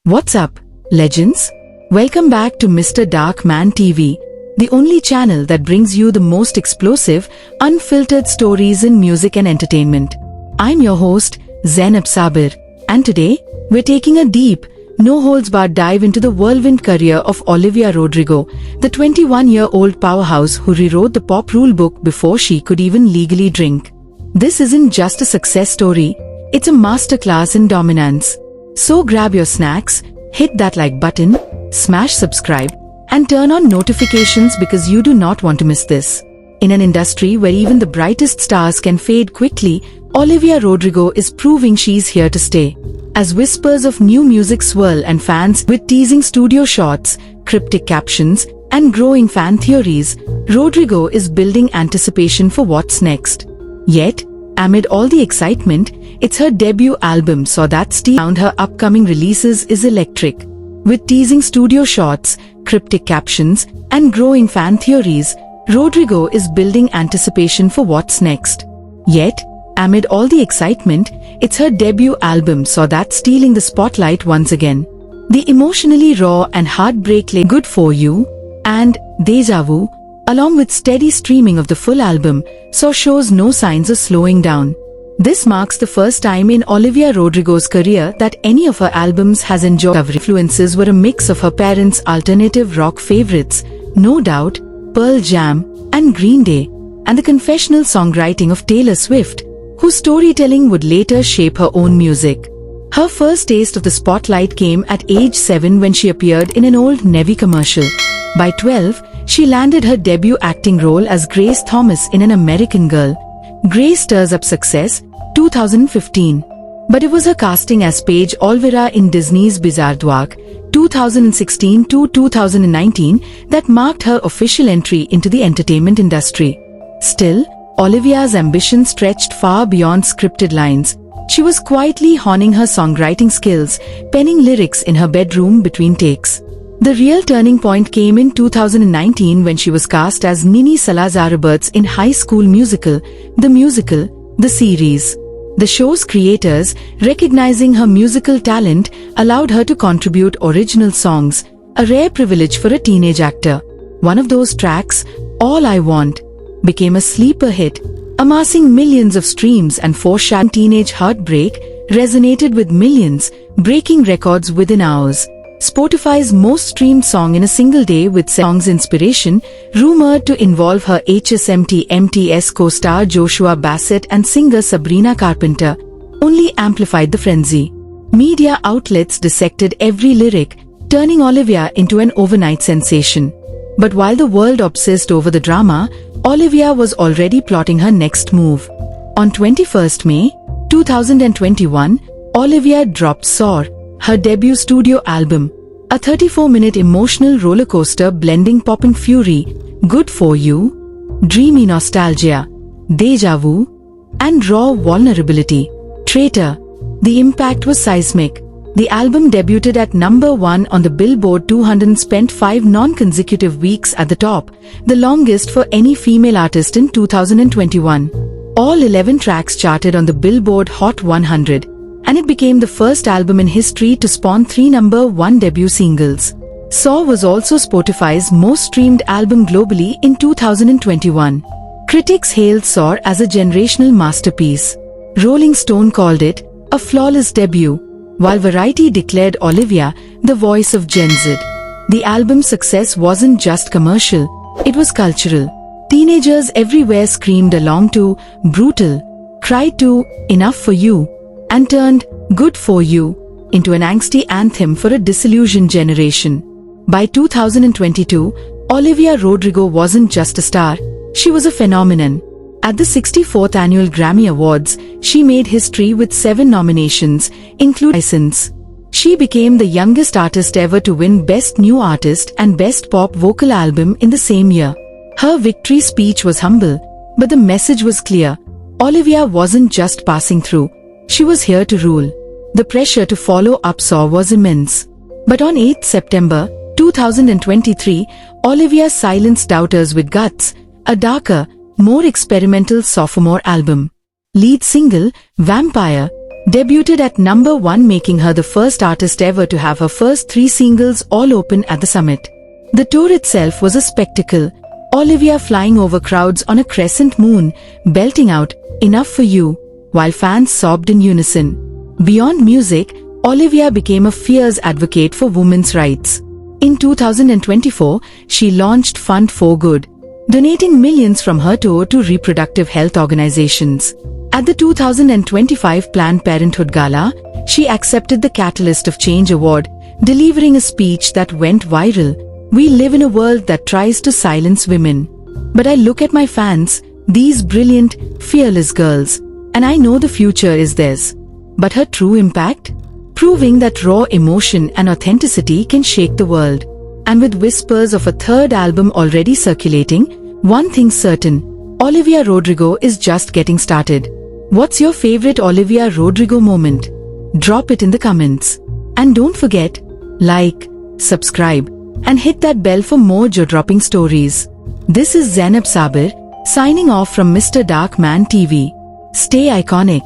What's up, legends? Welcome back to Mr.Darkman TV, the only channel that brings you the most explosive, unfiltered stories in music and entertainment. I'm your host, Zainab Sabir, and today, we're taking a deep, no-holds-barred dive into the whirlwind career of Olivia Rodrigo, the 21-year-old powerhouse who rewrote the pop rulebook before she could even legally drink. This isn't just a success story, it's a masterclass in dominance. So grab your snacks, hit that like button, smash subscribe, and turn on notifications because you do not want to miss this. In an industry where even the brightest stars can fade quickly, Olivia Rodrigo is proving she's here to stay. As whispers of new music swirl and fans with teasing studio shots, cryptic captions, and growing fan theories, Rodrigo is building anticipation for what's next. Yet, amid all the excitement, it's her debut album so that steam around her upcoming releases is electric. With teasing studio shots, cryptic captions, and growing fan theories, Rodrigo is building anticipation for what's next. Yet, amid all the excitement, it's her debut album so that stealing the spotlight once again. The emotionally raw and heartbreakingly Good For You and Deja Vu, along with steady streaming of the full album, shows no signs of slowing down. This marks the first time in Olivia Rodrigo's career that any of her albums has enjoyed influences were a mix of her parents' alternative rock favorites, No Doubt, Pearl Jam, and Green Day, and the confessional songwriting of Taylor Swift, whose storytelling would later shape her own music. Her first taste of the spotlight came at age 7 when she appeared in an Old Navy commercial. By 12, she landed her debut acting role as Grace Thomas in An American Girl. Grace Stirs Up Success, 2015. But it was her casting as Paige Olvera in Disney's Bizarre Dwarf, 2016 to 2019, that marked her official entry into the entertainment industry. Still, Olivia's ambition stretched far beyond scripted lines. She was quietly honing her songwriting skills, penning lyrics in her bedroom between takes. The real turning point came in 2019 when she was cast as Nini Salazar-Roberts in High School Musical, the series. The show's creators, recognizing her musical talent, allowed her to contribute original songs, a rare privilege for a teenage actor. One of those tracks, All I Want, became a sleeper hit, amassing millions of streams and foreshadowing teenage heartbreak, resonated with millions, breaking records within hours. Spotify's most streamed song in a single day with song's inspiration, rumored to involve her HSMT's co-star Joshua Bassett and singer Sabrina Carpenter, only amplified the frenzy. Media outlets dissected every lyric, turning Olivia into an overnight sensation. But while the world obsessed over the drama, Olivia was already plotting her next move. On 21st May, 2021, Olivia dropped Soar, her debut studio album, a 34-minute emotional rollercoaster blending pop and fury, Good For You, dreamy nostalgia, Deja Vu, and raw vulnerability, Traitor. The impact was seismic. The album debuted at number 1 on the Billboard 200 and spent 5 non-consecutive weeks at the top, the longest for any female artist in 2021. All 11 tracks charted on the Billboard Hot 100. And it became the first album in history to spawn 3 number 1 debut singles. Soar was also Spotify's most streamed album globally in 2021. Critics hailed Soar as a generational masterpiece. Rolling Stone called it a flawless debut, while Variety declared Olivia the voice of Gen Z. The album's success wasn't just commercial, it was cultural. Teenagers everywhere screamed along to Brutal, cried to Enough For You, and turned Good For You into an angsty anthem for a disillusioned generation. By 2022, Olivia Rodrigo wasn't just a star, she was a phenomenon. At the 64th Annual Grammy Awards, she made history with 7 nominations, including License. She became the youngest artist ever to win Best New Artist and Best Pop Vocal Album in the same year. Her victory speech was humble, but the message was clear. Olivia wasn't just passing through. She was here to rule. The pressure to follow up Soar was immense. But on 8 September 2023, Olivia silenced doubters with Guts, a darker, more experimental sophomore album. Lead single, Vampire, debuted at number 1, making her the first artist ever to have her first 3 singles all open at the summit. The tour itself was a spectacle. Olivia flying over crowds on a crescent moon, belting out, "Enough for you," while fans sobbed in unison. Beyond music, Olivia became a fierce advocate for women's rights. In 2024, she launched Fund for Good, donating millions from her tour to reproductive health organizations. At the 2025 Planned Parenthood Gala, she accepted the Catalyst of Change Award, delivering a speech that went viral. "We live in a world that tries to silence women. But I look at my fans, these brilliant, fearless girls, and I know the future is theirs." But her true impact? Proving that raw emotion and authenticity can shake the world. And with whispers of a third album already circulating, one thing's certain: Olivia Rodrigo is just getting started. What's your favorite Olivia Rodrigo moment? Drop it in the comments. And don't forget, like, subscribe, and hit that bell for more jaw-dropping stories. This is Zainab Sabir, signing off from Mr. Darkman TV. Stay iconic.